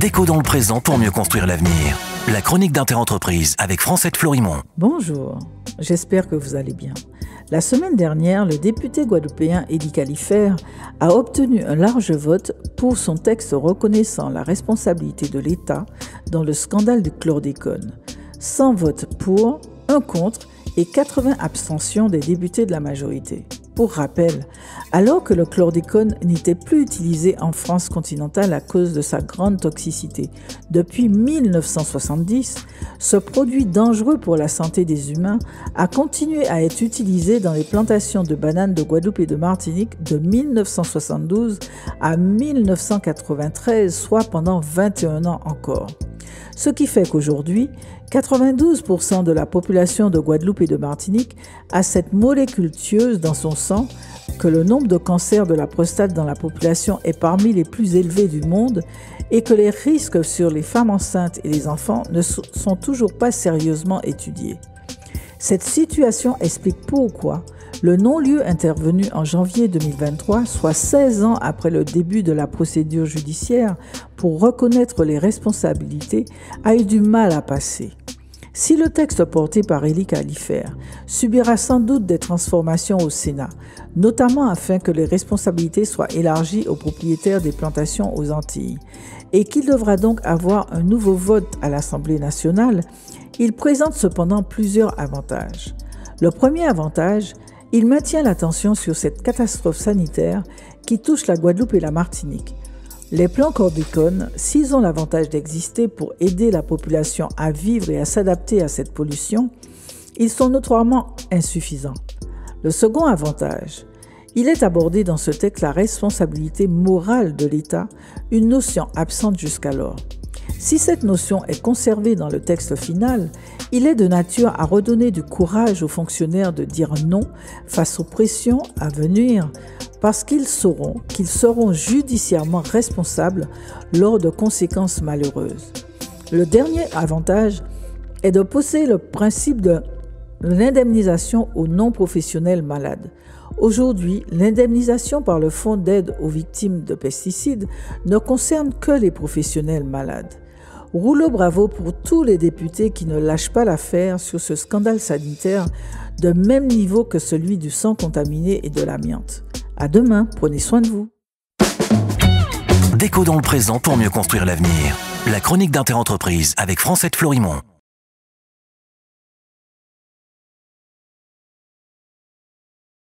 Déco dans le présent pour mieux construire l'avenir. La chronique d'Interentreprise avec Francette Florimond. Bonjour, j'espère que vous allez bien. La semaine dernière, le député guadeloupéen Élie Califert a obtenu un large vote pour son texte reconnaissant la responsabilité de l'État dans le scandale du chlordécone. 100 votes pour, 1 contre et 80 abstentions des députés de la majorité. Pour rappel, alors que le chlordécone n'était plus utilisé en France continentale à cause de sa grande toxicité, depuis 1970, ce produit dangereux pour la santé des humains a continué à être utilisé dans les plantations de bananes de Guadeloupe et de Martinique de 1972 à 1993, soit pendant 21 ans encore. Ce qui fait qu'aujourd'hui, 92% de la population de Guadeloupe et de Martinique a cette molécule tueuse dans son sang, que le nombre de cancers de la prostate dans la population est parmi les plus élevés du monde et que les risques sur les femmes enceintes et les enfants ne sont toujours pas sérieusement étudiés. Cette situation explique pourquoi le non-lieu intervenu en janvier 2023, soit 16 ans après le début de la procédure judiciaire pour reconnaître les responsabilités, a eu du mal à passer. Si le texte porté par Élie Califert subira sans doute des transformations au Sénat, notamment afin que les responsabilités soient élargies aux propriétaires des plantations aux Antilles, et qu'il devra donc avoir un nouveau vote à l'Assemblée nationale, il présente cependant plusieurs avantages. Le premier avantage, il maintient l'attention sur cette catastrophe sanitaire qui touche la Guadeloupe et la Martinique. Les plans chlordécone, s'ils ont l'avantage d'exister pour aider la population à vivre et à s'adapter à cette pollution, ils sont notoirement insuffisants. Le second avantage, il est abordé dans ce texte la responsabilité morale de l'État, une notion absente jusqu'alors. Si cette notion est conservée dans le texte final, il est de nature à redonner du courage aux fonctionnaires de dire non face aux pressions à venir, parce qu'ils seront judiciairement responsables lors de conséquences malheureuses. Le dernier avantage est de poser le principe de l'indemnisation aux non-professionnels malades. Aujourd'hui, l'indemnisation par le Fonds d'aide aux victimes de pesticides ne concerne que les professionnels malades. Rouleau bravo pour tous les députés qui ne lâchent pas l'affaire sur ce scandale sanitaire de même niveau que celui du sang contaminé et de l'amiante. À demain, prenez soin de vous. Déco dans le présent pour mieux construire l'avenir. La chronique d'Interentreprise avec Francette Florimond.